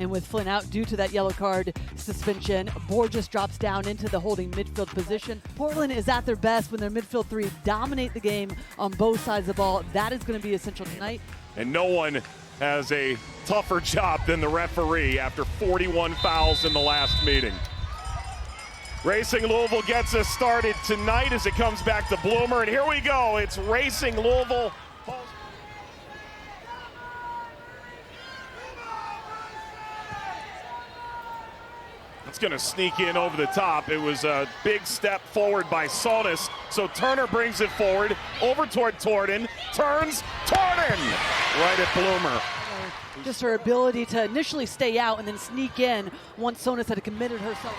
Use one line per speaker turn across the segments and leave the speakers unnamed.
And with Flynn out due to that yellow card suspension, Borges drops down into the holding midfield position. Portland is at their best when their midfield three dominate the game on both sides of the ball. That is going to be essential tonight.
And no one has a tougher job than the referee after 41 fouls in the last meeting. Racing Louisville gets us started tonight as it comes back to Bloomer. And here we go. It's Racing Louisville. It's going to sneak in over the top. It was a big step forward by Sonis. So Turner brings it forward over toward Torden. Turns, Torden! Right at Bloomer.
Just her ability to initially stay out and then sneak in once Sonis had committed herself.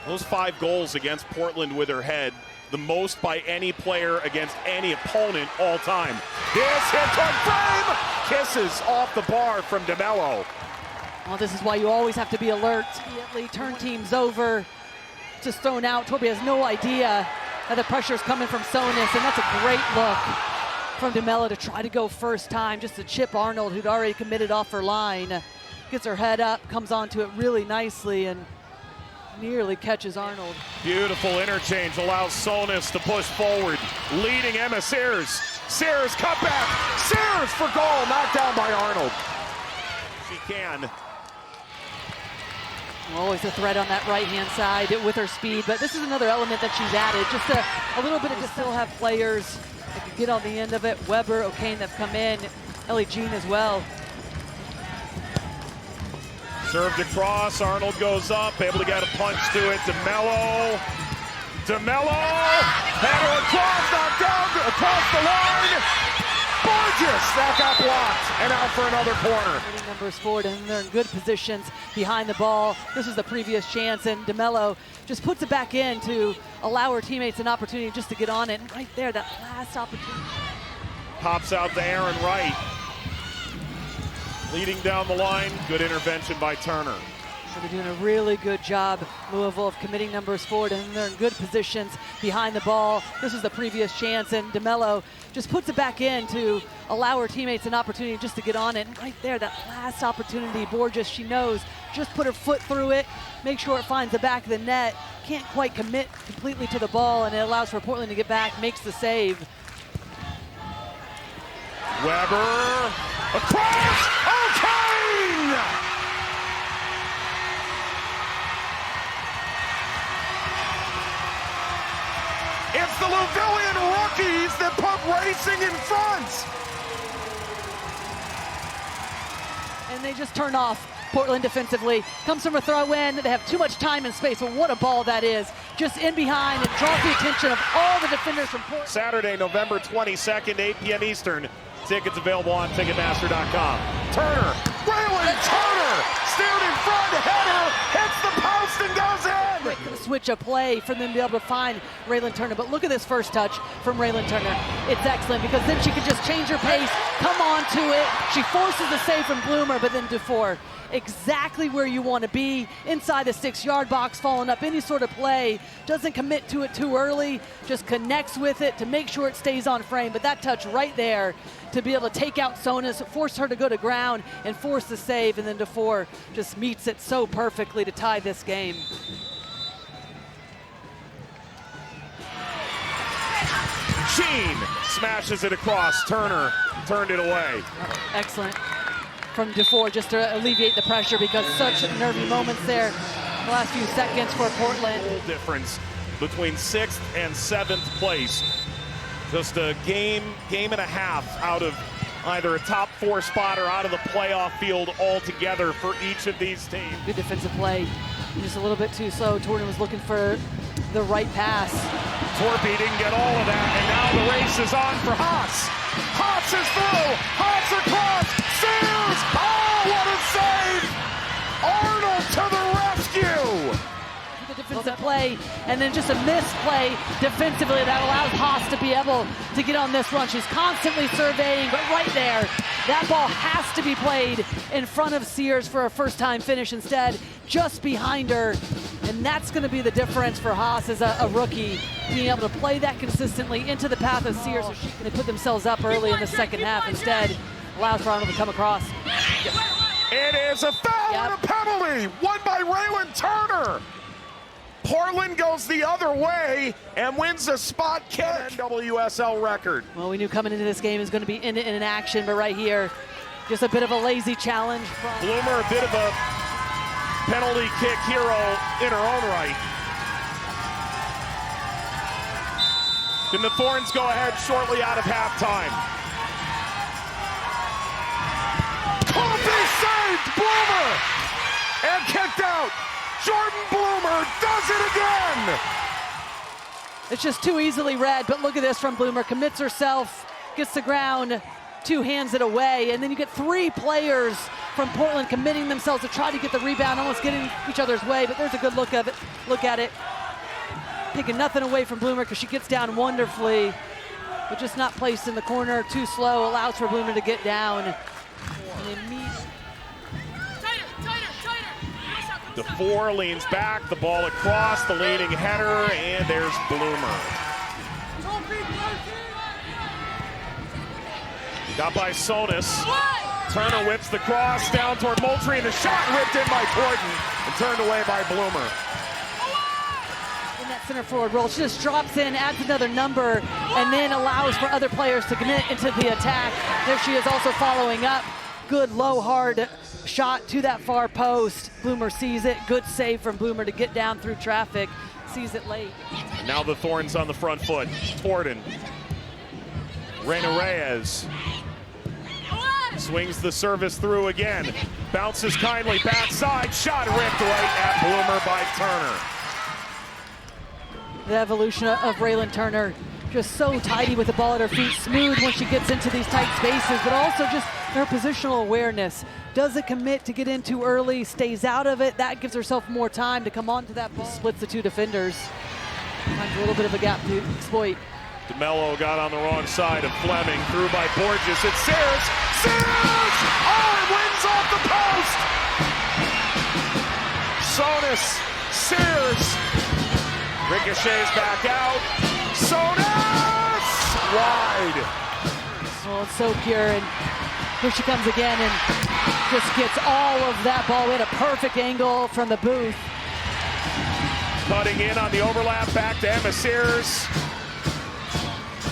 Those 5 goals against Portland with her head, the most by any player against any opponent all time. This hit on frame! Kisses off the bar from DeMello.
Well, this is why you always have to be alert. Immediately turn teams over. Just thrown out. Torby has no idea that the pressure is coming from Sonis, and that's a great look from DeMello to try to go first time, just to chip Arnold, who'd already committed off her line. Gets her head up, comes onto it really nicely, and nearly catches Arnold.
Beautiful interchange allows Sonis to push forward, leading Emma Sears. Sears cut back. Sears for goal, knocked down by Arnold. She can.
Always a threat on that right-hand side with her speed, but this is another element that she's added. Just a little bit of just still have players that can get on the end of it. Weber, O'Kane that have come in, Ellie Jean as well.
Served across, Arnold goes up, able to get a punch to it. DeMello, header across, knocked down, across the line. Borges, that got blocked, and out for another corner.
Numbers forward, and they're in good positions behind the ball. This is the previous chance, and DeMello just puts it back in to allow her teammates an opportunity just to get on it. And right there, that last opportunity.
Pops out to Aaron Wright. Leading down the line, good intervention by Turner.
So they're doing a really good job, Louisville, of committing numbers forward, and they're in good positions behind the ball. This is the previous chance, and DeMello just puts it back in to allow her teammates an opportunity just to get on it. And right there, that last opportunity, Borges, she knows, just put her foot through it, make sure it finds the back of the net, can't quite commit completely to the ball, and it allows for Portland to get back, makes the save.
Weber, across, O'Kane! It's the Louisvillian rookies that put Racing in front.
And they just turn off Portland defensively. Comes from a throw in. They have too much time and space. Well, what a ball that is. Just in behind and draws the attention of all the defenders from Portland.
Saturday, November 22nd, 8 p.m. Eastern. Tickets available on Ticketmaster.com. Turner, Raylan Turner, steered in front, header, hits the post and goes in.
Quick switch of play for them to be able to find Raylan Turner. But look at this first touch from Raylan Turner. It's excellent because then she can just change her pace, come on to it. She forces the save from Bloomer, but then Dufour. Exactly where you want to be, inside the 6-yard box, following up any sort of play, doesn't commit to it too early, just connects with it to make sure it stays on frame. But that touch right there to be able to take out Sonis, force her to go to ground and force the save, and then Dufour just meets it so perfectly to tie this game.
Sheen smashes it across, Turner turned it away.
Excellent from Dufour just to alleviate the pressure because such nervy moments there the last few seconds for Portland.
Difference between 6th and 7th place. Just a game and a half out of either a top 4 spot or out of the playoff field altogether for each of these teams.
Good defensive play. Just a little bit too slow. Torden was looking for the right pass.
Torpy didn't get all of that, and now the race is on for Haas. Haas is through. Haas across. Sears. Oh, what a save! Arnold to the rescue.
The defensive play, and then just a missed play defensively that allows Haas to be able to get on this run. She's constantly surveying, but right there, that ball has to be played in front of Sears for a first-time finish instead, just behind her. And that's going to be the difference for Haas as a rookie, being able to play that consistently into the path of Sears. So they put themselves up early in the second half. Instead, allows for Arnold to come across.
It is a foul and a penalty, won by Raylan Turner. Portland goes the other way and wins a spot kick. NWSL record.
Well, we knew coming into this game is going to be in action, but right here, just a bit of a lazy challenge from
Bloomer, a bit of a penalty kick hero in her own right. Can the Thorns go ahead shortly out of halftime? Coffee saved Bloomer and kicked out. Jordan Bloomer does it again.
It's just too easily read, but look at this from Bloomer. Commits herself, gets the ground, two hands it away, and then you get three players from Portland committing themselves to try to get the rebound, almost getting each other's way, but there's a good look at it. Taking nothing away from Bloomer because she gets down wonderfully, but just not placed in the corner, too slow, allows for Bloomer to get down.
Dufour leans back, the ball across, the leading header, and there's Bloomer. Got by Sonis. Turner whips the cross down toward Moultrie, and the shot ripped in by Portland and turned away by Bloomer.
In that center forward role, she just drops in, adds another number, and then allows for other players to commit into the attack. There she is also following up. Good low, hard shot to that far post. Bloomer sees it. Good save from Bloomer to get down through traffic. Sees it late.
And now the Thorns on the front foot. Torden. Reyna Reyes. Swings the service through again. Bounces kindly backside. Shot ripped right at Bloomer by Turner.
The evolution of Raylan Turner. Just so tidy with the ball at her feet. Smooth when she gets into these tight spaces, but also just her positional awareness. Doesn't commit to get in too early, stays out of it. That gives herself more time to come onto that ball. Splits the two defenders. Finds a little bit of a gap to exploit.
DeMello got on the wrong side of Fleming. Through by Borges. It's Sears. Sears! Oh, it wins off the post! Sonis. Sears. Ricochets back out. Sonis! Wide.
Well, it's so pure, and here she comes again and just gets all of that ball in a perfect angle from the booth.
Cutting in on the overlap, back to Emma Sears.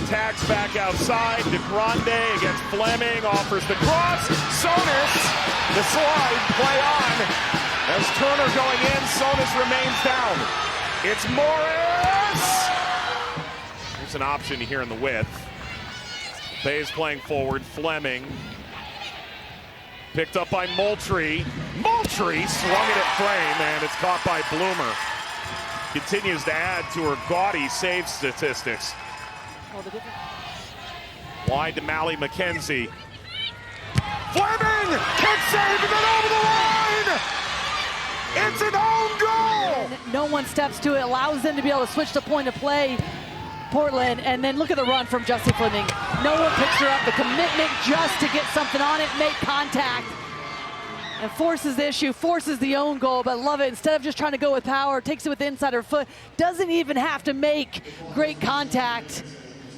Tags back outside. DeGrande against Fleming, offers the cross. Sonis, the slide, play on. As Turner going in, Sonis remains down. It's Morris! There's an option here in the width. Bayes playing forward, Fleming. Picked up by Moultrie. Moultrie swung it at frame, and it's caught by Bloomer. Continues to add to her gaudy save statistics. Wide to Mally McKenzie. Fleming! Kick save and then over the line! It's an own goal!
And no one steps to it, allows them to be able to switch the point of play. Portland, and then look at the run from Jussie Fleming. No one picks her up. The commitment just to get something on it, make contact, and forces the issue, forces the own goal, but love it. Instead of just trying to go with power, takes it with the inside her foot, doesn't even have to make great contact.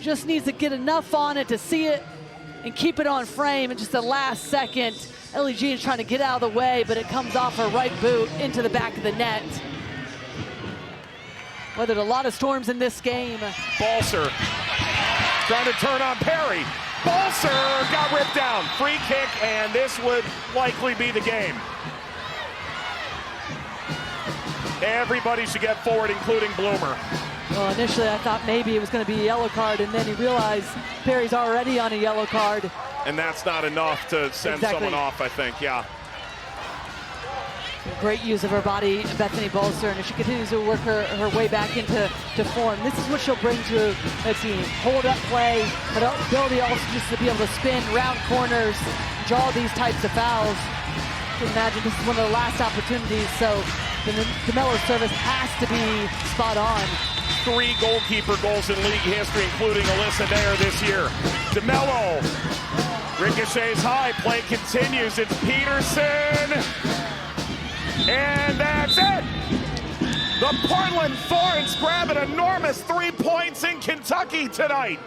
Just needs to get enough on it to see it and keep it on frame. And just the last second, Ellie Jean is trying to get out of the way, but it comes off her right boot into the back of the net. Well, there's a lot of storms in this game.
Balser trying to turn on Perry. Balser got ripped down. Free kick, and this would likely be the game. Everybody should get forward, including Bloomer.
Well, initially I thought maybe it was going to be a yellow card, and then he realized Perry's already on a yellow card.
And that's not enough to send someone off, I think, yeah.
Great use of her body, Bethany Balser, and if she continues to work her way back into form, this is what she'll bring to a team. Hold up play, but ability also just to be able to spin round corners, draw these types of fouls. You can imagine this is one of the last opportunities, so the DeMello service has to be spot on.
3 goalkeeper goals in league history, including Alyssa Nair this year. DeMello ricochets high, play continues. It's Peterson. And that's it! The Portland Thorns grab an enormous 3 points in Kentucky tonight.